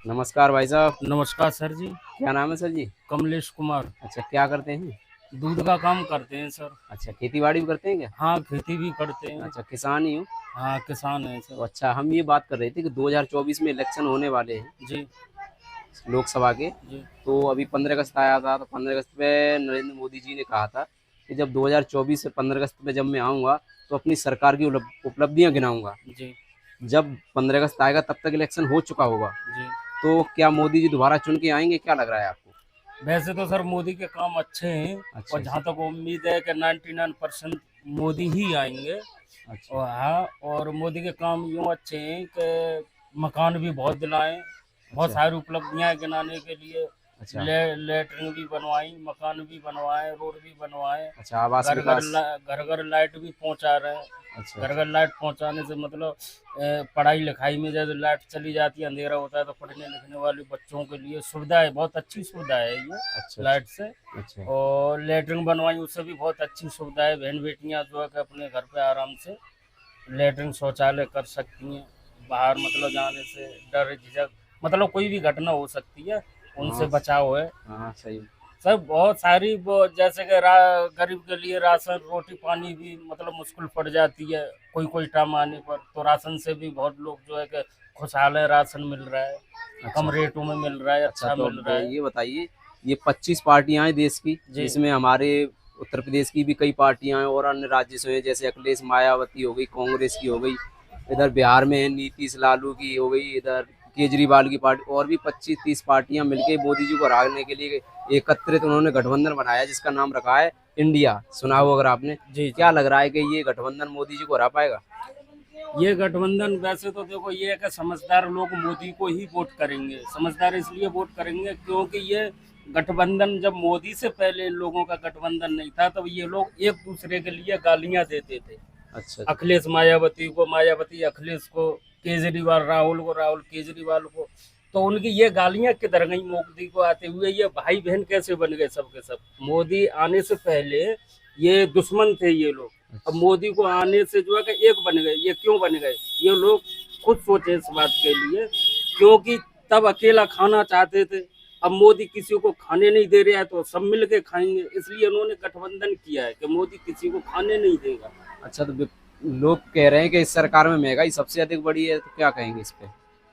नमस्कार भाई साहब। नमस्कार सर जी। क्या नाम है सर जी? कमलेश कुमार। अच्छा, क्या करते हैं? दूध का काम करते हैं सर। अच्छा, खेती बाड़ी भी करते हैं क्या? हाँ, खेती भी करते हैं। अच्छा, किसान ही हो? हाँ, किसान है तो सर। अच्छा, हम ये बात कर रहे थे कि 2024 में इलेक्शन होने वाले हैं जी। लोकसभा के। जी। तो अभी 15 अगस्त आया था, तो 15 अगस्त पे नरेंद्र मोदी जी ने कहा था कि जब 2024 से 15 अगस्त पे जब मैं आऊँगा तो अपनी सरकार की उपलब्धियाँ गिनाऊंगा। जी। जब 15 अगस्त आएगा तब तक इलेक्शन हो चुका होगा। जी। तो क्या मोदी जी दोबारा चुन के आएंगे, क्या लग रहा है आपको? वैसे तो सर मोदी के काम अच्छे हैं। अच्छा और अच्छा। जहाँ तक उम्मीद है कि 99% मोदी ही आएंगे। अच्छा और हाँ, और मोदी के काम यूँ अच्छे हैं कि मकान भी बहुत दिलाएं। बहुत अच्छा। सारी उपलब्धियां गिनाने के लिए अच्छा लेटरिन भी बनवाई, मकान भी बनवाए, रोड भी बनवाए। अच्छा। आवास घर घर विकास। घर घर लाइट भी पहुंचा रहे हैं। अच्छा घर अच्छा। घर लाइट पहुंचाने से मतलब पढ़ाई लिखाई में जैसे लाइट चली जाती है, अंधेरा होता है, तो पढ़ने लिखने वाले बच्चों के लिए सुविधा है, बहुत अच्छी सुविधा है ये अच्छा लाइट अच्छा। से। अच्छा और लेटरिन बनवाई, उससे भी बहुत अच्छी सुविधा है। बहन बेटियां जो है कि अपने घर पे आराम से लेटरिन शौचालय कर सकती हैं। बाहर मतलब जाने से डर झिझक, मतलब कोई भी घटना हो सकती है, हाँ उनसे बचाव है। हाँ सही। सर बहुत सारी वो जैसे कि गरीब के लिए राशन रोटी पानी भी मतलब मुश्किल पड़ जाती है कोई कोई टाइम आने पर, तो राशन से भी बहुत लोग जो है कि खुशहाल है। राशन मिल रहा है, कम अच्छा रेटों में मिल रहा है, अच्छा। अच्छा तो मिल अब रहा है। ये बताइए, ये 25 पार्टियां हैं देश की, जी। जिसमें हमारे उत्तर प्रदेश की भी कई पार्टियां हैं और अन्य राज्य से हैं, जैसे अखिलेश मायावती हो गई, कांग्रेस की हो गई, इधर बिहार में है नीतीश लालू की हो गई, इधर केजरीवाल की पार्टी, और भी 25-30 पार्टियां मिलकर मोदी जी को हराने के लिए एकत्रित उन्होंने गठबंधन बनाया, जिसका नाम रखा है इंडिया। सुना जी। हो अगर आपने? जी। जी। क्या लग रहा है कि ये गठबंधन मोदी जी को हरा पाएगा? ये गठबंधन वैसे तो देखो ये है कि समझदार लोग मोदी को ही वोट करेंगे। समझदार इसलिए वोट करेंगे क्योंकि ये गठबंधन जब मोदी से पहले इन लोगों का गठबंधन नहीं था, तब ये लोग एक दूसरे के लिए गालियां देते थे। अच्छा अखिलेश मायावती को मायावती, अखिलेश को केजरीवाल, राहुल को राहुल, केजरीवाल को। तो उनकी ये गालियां किधर गई मोदी को आते हुए? ये भाई बहन कैसे बन गए सब के सब? मोदी आने से पहले ये दुश्मन थे ये लोग। अब अच्छा। मोदी को आने से जो है कि एक बन गए। ये क्यों बन गए? ये लोग खुद सोचे इस बात के लिए, क्योंकि तब अकेला खाना चाहते थे। अब मोदी किसी को खाने नहीं दे रहा है तो सब मिल के खाएंगे, इसलिए उन्होंने गठबंधन किया है कि मोदी किसी को खाने नहीं देगा। अच्छा, तो लोग कह रहे हैं कि इस सरकार में महंगाई सबसे अधिक बढ़ी है, तो क्या कहेंगे इस पे?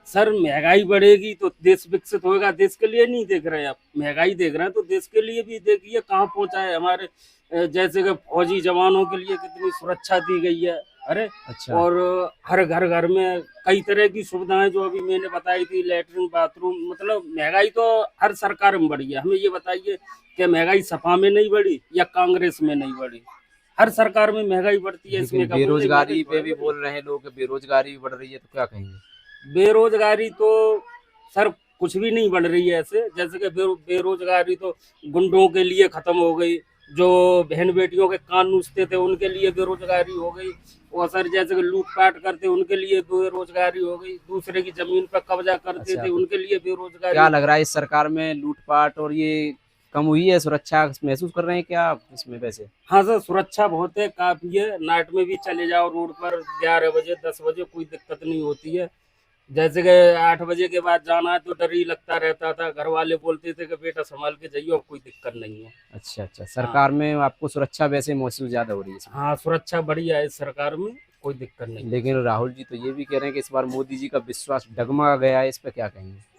सर महंगाई बढ़ेगी तो देश विकसित होगा। देश के लिए नहीं देख रहे हैं आप? महंगाई देख रहे हैं तो देश के लिए भी देखिए कहाँ पहुंचा है हमारे। जैसे कि फौजी जवानों के लिए कितनी सुरक्षा दी गई है। अरे, अच्छा और हर घर घर में कई तरह की सुविधाएं जो अभी मैंने बताई थी, लेटरिन बाथरूम। मतलब महंगाई तो हर सरकार में बढ़ी है। हमें ये बताइए कि महंगाई सपा में नहीं बढ़ी या कांग्रेस में नहीं बढ़ी? हर सरकार में महंगाई बढ़ती है, लेकिन इसमें का बोल रही महंगाई बेरोजगारी पे थोड़ा भी बढ़ी। बोल रहे हैं लोग कि बेरोजगारी भी बढ़ रही है, तो क्या कहेंगे? बेरोजगारी तो सर कुछ भी नहीं बढ़ रही है ऐसे। जैसे कि बेरोजगारी तो गुंडों के लिए खत्म हो गई, जो बहन बेटियों के कान नूचते थे उनके लिए बेरोजगारी हो गई। और सर जैसे कि लूटपाट करते उनके लिए बेरोजगारी हो गई, दूसरे की जमीन पर कब्जा करते अच्छा, थे तो उनके लिए बेरोजगारी क्या हो लग गई। रहा है इस सरकार में लूटपाट और ये कम हुई है? सुरक्षा महसूस कर रहे हैं क्या आप इसमें वैसे? हाँ सर, सुरक्षा बहुत है, काफी है। नाइट में भी चले जाओ रोड पर 11 बजे 10 बजे कोई दिक्कत नहीं होती है। जैसे कि 8 बजे के बाद जाना है तो डर ही लगता रहता था। घर वाले बोलते थे कि बेटा संभाल के जाइए, अब कोई दिक्कत नहीं है। अच्छा अच्छा। हाँ। सरकार में आपको सुरक्षा वैसे महसूस ज्यादा हो रही है इसमें? हाँ, सुरक्षा बढ़िया है इस सरकार में, कोई दिक्कत नहीं है। लेकिन राहुल जी तो ये भी कह रहे हैं कि इस बार मोदी जी का विश्वास डगमगा गया है, इस पे क्या कहेंगे?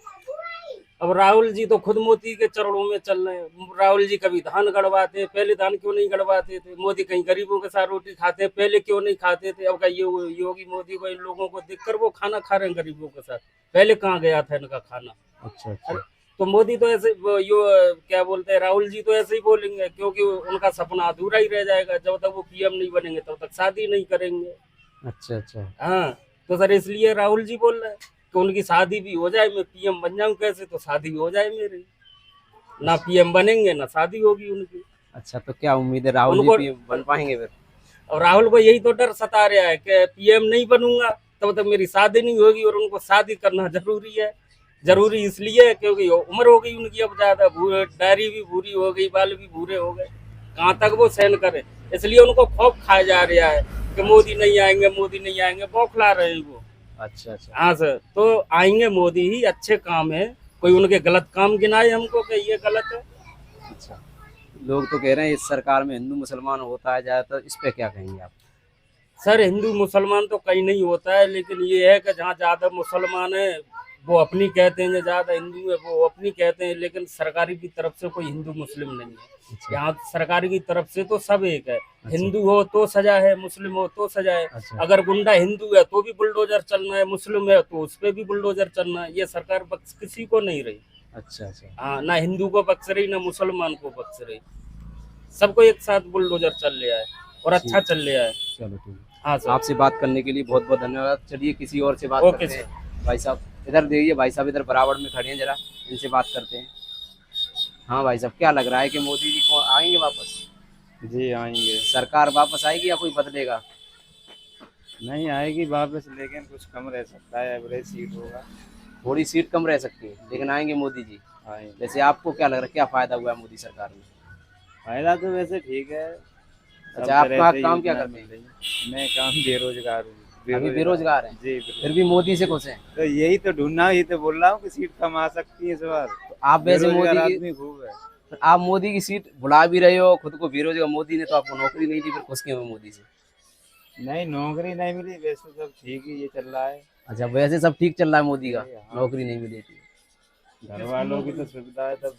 अब राहुल जी तो खुद मोदी के चरणों में चल रहे हैं। राहुल जी कभी धान गड़वाते, पहले धान क्यों नहीं गड़वाते थे? मोदी कहीं गरीबों के साथ रोटी खाते, पहले क्यों नहीं खाते थे? अब का योगी मोदी को इन लोगों को देखकर वो खाना खा रहे हैं गरीबों के साथ। पहले कहाँ गया था इनका खाना? अच्छा अरे, अच्छा। तो मोदी तो ऐसे क्या बोलते हैं, राहुल जी तो ऐसे ही बोलेंगे, क्योंकि उनका सपना अधूरा ही रह जाएगा। जब तक वो पीएम नहीं बनेंगे तब तक शादी नहीं करेंगे। अच्छा अच्छा। हाँ, तो सर इसलिए राहुल जी बोल रहे हैं कि उनकी शादी भी हो जाए, मैं पीएम बन जाऊं कैसे तो शादी हो जाए मेरी। ना अच्छा पीएम बनेंगे ना शादी होगी उनकी। अच्छा। तो क्या उम्मीद है राहुल जी उनको पीएम बन पाएंगे फिर? और राहुल को यही तो डर सता रहा है कि पीएम नहीं बनूंगा तब तक मेरी शादी नहीं होगी, और उनको शादी करना जरूरी है। अच्छा जरूरी इसलिए है क्योंकि उम्र हो गई उनकी अब ज्यादा, डायरी भी भूरी हो गई, बाल भी भूरे हो गए। कहाँ तक वो सहन करे? इसलिए उनको खौफ खाया जा रहा है कि मोदी नहीं आएंगे, मोदी नहीं आएंगे, बौखला रहे हैं वो। अच्छा अच्छा। हाँ सर, तो आएंगे मोदी ही, अच्छे काम है, कोई उनके गलत काम गिनाए हमको कि ये गलत है। अच्छा, लोग तो कह रहे हैं इस सरकार में हिंदू मुसलमान होता है ज़्यादातर, इस पे क्या कहेंगे आप? सर हिंदू मुसलमान तो कहीं नहीं होता है, लेकिन ये है कि जहाँ ज्यादा मुसलमान है वो अपनी कहते हैं, जो ज्यादा हिंदू है वो अपनी कहते हैं, लेकिन सरकारी की तरफ से कोई हिंदू मुस्लिम नहीं है। अच्छा यहाँ सरकारी की तरफ से तो सब एक है, अच्छा हिंदू हो तो सजा है, मुस्लिम हो तो सजा है। अच्छा अगर गुंडा हिंदू है तो भी बुलडोजर चलना है, मुस्लिम है तो उस पर भी बुलडोजर चलना है। ये सरकार बख्श किसी को नहीं रही। अच्छा अच्छा। हाँ, ना हिंदू को बख्श रही, ना मुसलमान को बख्श रही, सबको एक साथ बुलडोजर चल रहा है और अच्छा चल रहा है। चलो ठीक है। हाँ सर। आपसे बात करने के लिए बहुत बहुत धन्यवाद। चलिए किसी और से बात ओके करते हैं। भाई साहब इधर देखिए, भाई साहब इधर बराबर में खड़े हैं, जरा इनसे बात करते हैं। हाँ भाई साहब, क्या लग रहा है कि मोदी जी को आएंगे वापस? जी आएंगे। सरकार वापस आएगी या कोई बदलेगा? नहीं आएगी वापस, लेकिन कुछ कम रह सकता है, एवरेज सीट होगा। थोड़ी सीट कम रह सकती है, लेकिन आएंगे मोदी जी। आएंगे। वैसे आपको क्या लग रहा है, क्या फायदा हुआ है मोदी सरकार में? फायदा तो वैसे ठीक है। सब अच्छा, आप तरह से काम क्या योजना करते मिल हैं? रही है। मैं काम बेरोजगार हूँ। अभी बेरोजगार हैं, जी फिर भी मोदी से खुश हैं? तो यही तो ढूंढना, ही तो बोल रहा हूँ कि सीट कम आ सकती है इस बार। तो आप वैसे बेरोजगार मोदी की, आदमी खूब है। आप मोदी की सीट बुला भी रहे हो, खुद को बेरोजगार, मोदी ने तो आपको नौकरी नहीं दी, फिर खुश क्यों हो मोदी से? नहीं नौकरी नहीं मिली, वैसे सब ठीक ही ये चल रहा है। अच्छा, वैसे सब ठीक चल रहा है मोदी का, हाँ। नौकरी नहीं मिली थी। घर वालों की तो सुविधा है तब।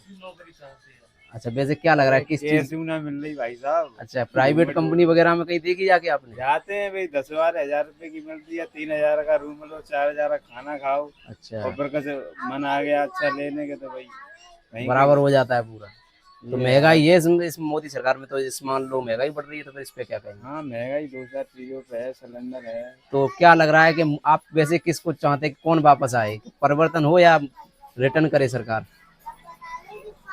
अच्छा, वैसे क्या लग रहा है किस चीज? कैसे ना मिल रही भाई साहब। अच्छा, प्राइवेट कंपनी वगैरह में कहीं देखी जाके आपने? जाते हैं भाई, 10-12 हज़ार रुपए की मिलती है, 3 हज़ार का रूम लो, 4 हज़ार का खाना खाओ, अच्छा, और फिर कैसे मन आ गया अच्छा लेने के तो भाई वहीं बराबर हो जाता है पूरा। तो ये महंगाई है इस मोदी सरकार में, तो इस मान लो महंगाई बढ़ रही है, तो फिर इस पे क्या कहेंगे? हाँ महंगाई 2-4 चीजों पे है, सिलेंडर है। तो क्या लग रहा है कि आप वैसे किसको चाहते हैं कि कौन वापस आए, परिवर्तन हो या रिटर्न करे सरकार?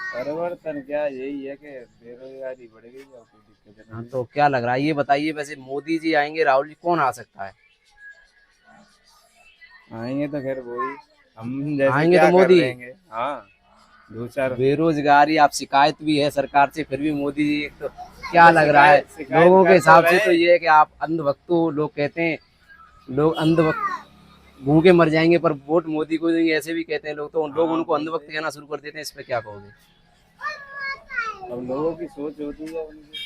परिवर्तन क्या, यही है कि बेरोजगारी बढ़ गई और कोई दिक्कत हाँ, नहीं तो क्या लग रहा है ये बताइए, वैसे मोदी जी आएंगे, राहुल जी, कौन आ सकता है? है। आएंगे तो खैर वही, हम जैसे आएंगे तो क्या कर मोदी। लेंगे। हाँ 2-4 बेरोजगारी, आप शिकायत भी है सरकार से, फिर भी मोदी जी, एक तो क्या लग रहा है शिकायत लोगों के कर हिसाब से रहे तो ये है कि आप अंधभक्त हो, लोग कहते हैं, लोग अंधभक्त भूखे मर जाएंगे, पर वोट मोदी को देंगे, ऐसे भी कहते हैं लोग, तो लोग उनको अंधभक्त कहना शुरू कर देते हैं, इस पे क्या कहोगे? अब लोगों की सोच होती है उनकी।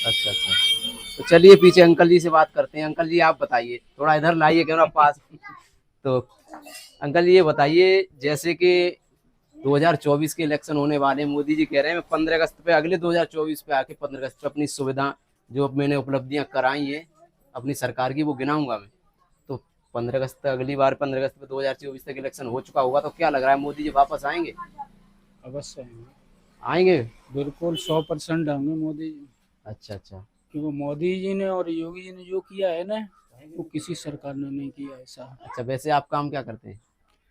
अच्छा अच्छा। तो चलिए पीछे अंकल जी से बात करते हैं। अंकल जी आप बताइए, थोड़ा इधर लाइए कैमरा पास। तो अंकल जी ये बताइए, जैसे कि 2024 के इलेक्शन होने वाले हैं, मोदी जी कह रहे हैं मैं 15 अगस्त पे, अगले 2024 पे आके 15 अगस्त पे अपनी सुविधा, जो मैंने उपलब्धियां कराई हैं अपनी सरकार की, वो गिनाऊंगा मैं। तो 15 अगस्त तक, अगली बार 15 अगस्त पे 2024 तक इलेक्शन हो चुका होगा, तो क्या लग रहा है मोदी जी वापस आएंगे? अवश्य आएंगे, आएंगे? बिल्कुल 100% आएंगे मोदी जी। अच्छा अच्छा। क्योंकि मोदी जी ने और योगी जी ने जो किया है ना, वो किसी सरकार ने नहीं किया ऐसा। अच्छा, वैसे आप काम क्या करते हैं?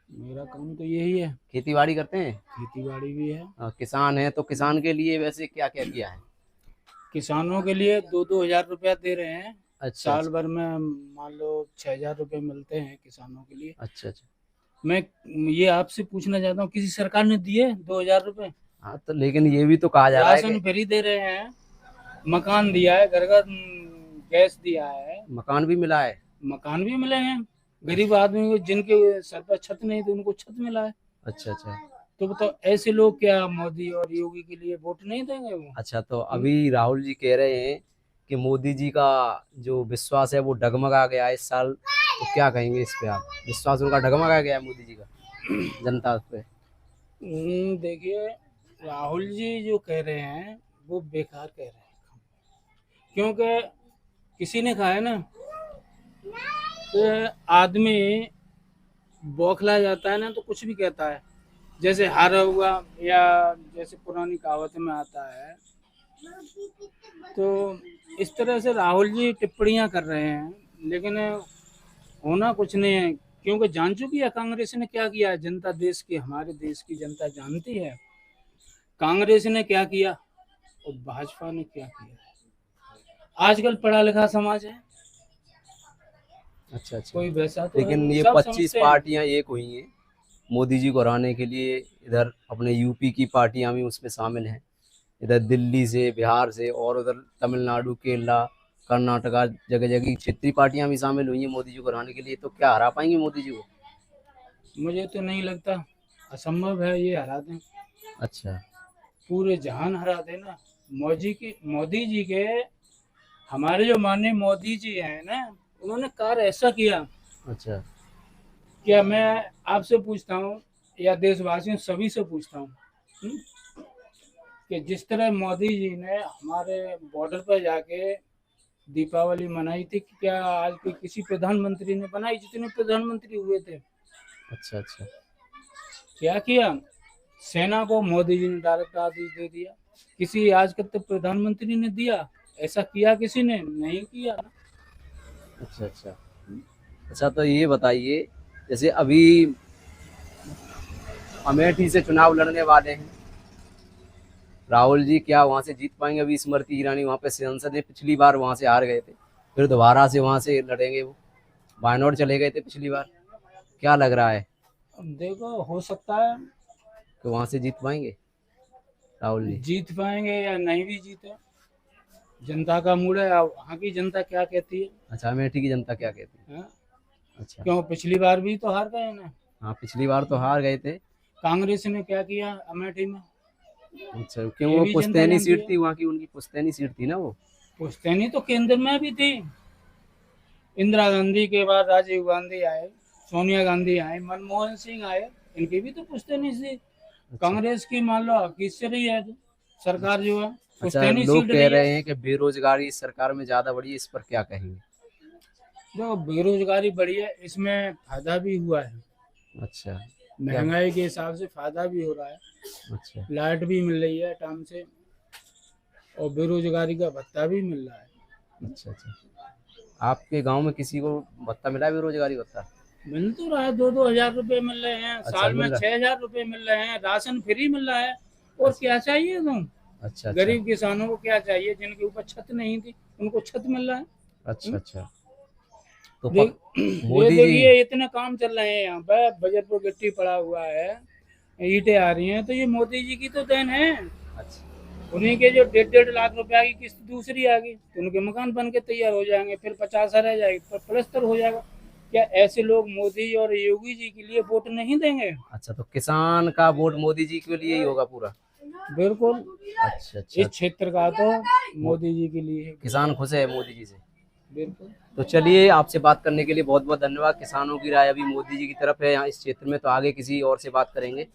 मेरा काम तो यही है, खेती बाड़ी करते हैं? खेती बाड़ी भी है। किसान है, तो किसान के लिए वैसे क्या क्या किया है? किसानों के लिए 2-2 हज़ार रुपया दे रहे हैं। अच्छा साल भर में मान लो 6,000 रुपये मिलते हैं किसानों के लिए। अच्छा अच्छा। मैं ये आपसे पूछना चाहता हूँ, किसी सरकार ने दिए 2,000 रुपये? हाँ, तो लेकिन ये भी तो कहा जा रहा है राशन कि फ्री दे रहे हैं, मकान दिया है, घर का गैस दिया है, मकान भी मिला है। मकान भी मिले हैं। गरीब आदमी को जिनके सर पर छत नहीं थी उनको छत मिला है। अच्छा अच्छा। तो बताओ ऐसे लोग क्या मोदी और योगी के लिए वोट नहीं देंगे वो? अच्छा, तो अभी राहुल जी कह रहे हैं कि मोदी जी का जो विश्वास है वो डगमगा गया है इस साल, तो क्या कहेंगे इस पे आप? विश्वास उनका डगमगा गया है मोदी जी का जनता पे? देखिए, राहुल जी जो कह रहे हैं वो बेकार कह रहे हैं, क्योंकि किसी ने कहा है ना कि आदमी बौखला जाता है ना तो कुछ भी कहता है, जैसे हारा हुआ, या जैसे पुरानी कहावत में आता है। तो इस तरह से राहुल जी टिप्पणियां कर रहे हैं, लेकिन होना कुछ नहीं है, क्योंकि जान चुकी है कांग्रेस ने क्या किया है। जनता देश की, हमारे देश की जनता जानती है कांग्रेस ने क्या किया और भाजपा ने क्या किया। आजकल पढ़ा लिखा समाज है, अच्छा अच्छा। कोई वैसा तो है लेकिन नहीं, ये सब 25 समझते हैं। पार्टियां एक हुई हैं मोदी जी को हराने के लिए। इधर अपने यूपी की पार्टियां भी उसमें शामिल हैं, इधर दिल्ली से, बिहार से, और उधर तमिलनाडु, केरला, कर्नाटका जगह जगह क्षेत्रीय पार्टियां भी शामिल हुई हैं मोदी जी को हराने के लिए, तो क्या हरा पाएंगे मोदी जी को? मुझे तो नहीं लगता, असंभव है ये हरा दें, अच्छा पूरे जहान हरा देना। मोदी जी के हमारे जो माननीय मोदी जी हैं ना, उन्होंने कार्य ऐसा किया। अच्छा क्या मैं आपसे पूछता हूँ या देशवासियों सभी से पूछता हूँ कि जिस तरह मोदी जी ने हमारे बॉर्डर पर जाके दीपावली मनाई थी, क्या आज के किसी प्रधानमंत्री ने बनाई जितने प्रधानमंत्री हुए थे? अच्छा अच्छा क्या किया? सेना को मोदी जी ने डायरेक्ट आदेश दे दिया। किसी आज तक तो प्रधानमंत्री ने दिया? ऐसा किया किसी ने? नहीं किया। अच्छा अच्छा अच्छा। तो ये बताइए, जैसे अभी अमेठी से चुनाव लड़ने वाले हैं राहुल जी, क्या वहां से जीत पाएंगे? अभी स्मृति ईरानी वहां पे सांसद है, पिछली बार वहां से हार गए थे, फिर दोबारा से वहां से लड़ेंगे। वो वायनाड चले गए थे पिछली बार, क्या लग रहा है अब देखो, हो सकता है कि वहां से जीत पाएंगे राहुल जी? जीत पाएंगे या नहीं भी जीते, जनता का मूड है। अब वहाँ की जनता क्या कहती है? अच्छा, अमेठी की जनता क्या कहती है? हाँ? अच्छा क्यों पिछली बार भी तो हार गए ना। हाँ, पिछली बार तो हार गए थे। कांग्रेस ने क्या किया अमेठी में? अच्छा, क्यों? ये वो भी जनता पुश्तैनी जानती सीट है। थी वहाँ की, उनकी पुश्तैनी सीट थी ना वो। पुश्तैनी तो केंद्र में भी थी। इंदिरा गांधी के बाद राजीव गांधी आए, सोनिया गांधी आए, मनमोहन सिंह आए, इनकी भी तो पुश्तैनी थी। कांग्रेस की मान लो किससे रही है सरकार जो है, अच्छा, पुश्तैनी लोग सीट कह रही रहे है। हैं कि बेरोजगारी इस सरकार में ज्यादा बढ़ी है, इस पर क्या कहेंगे? देखो, बेरोजगारी बढ़ी है, इसमें फायदा भी हुआ है। अच्छा महंगाई के हिसाब से फायदा भी हो रहा है, अच्छा लाइट भी मिल रही है टाइम से, और बेरोजगारी का भत्ता भी मिल रहा है। अच्छा अच्छा। आपके गांव में किसी को भत्ता मिला है, बेरोजगारी भत्ता? मिल तो रहा है, 2-2 हजार रुपए मिल रहे हैं, अच्छा, साल में मिल रहा 6 हजार रुपए मिल रहे हैं, राशन फ्री मिल रहा है। और अच्छा क्या चाहिए तुम? अच्छा अच्छा गरीब किसानों को क्या चाहिए? जिनके ऊपर छत नहीं थी उनको छत मिल रहा है। अच्छा अच्छा। तो देख ये मोदी जी। देखिए, इतने काम चल रहे हैं यहाँ पे, बजट पर गिट्टी पड़ा हुआ है, ईंटें आ रही हैं, तो ये मोदी जी की तो देन है। अच्छा उन्हीं के जो 1.5 लाख रुपए की किस्त दूसरी आ गई, तो उनके मकान बन के तैयार हो जाएंगे, फिर 50 रह जाएगी, फिर प्लस्तर हो जाएगा। क्या ऐसे लोग मोदी और योगी जी के लिए वोट नहीं देंगे? अच्छा, तो किसान का वोट मोदी जी के लिए ही होगा पूरा? बिल्कुल। अच्छा अच्छा। इस क्षेत्र का तो मोदी जी के लिए है। किसान खुश है मोदी जी से? बिल्कुल। तो चलिए, आपसे बात करने के लिए बहुत बहुत धन्यवाद। किसानों की राय अभी मोदी जी की तरफ है यहाँ इस क्षेत्र में, तो आगे किसी और से बात करेंगे।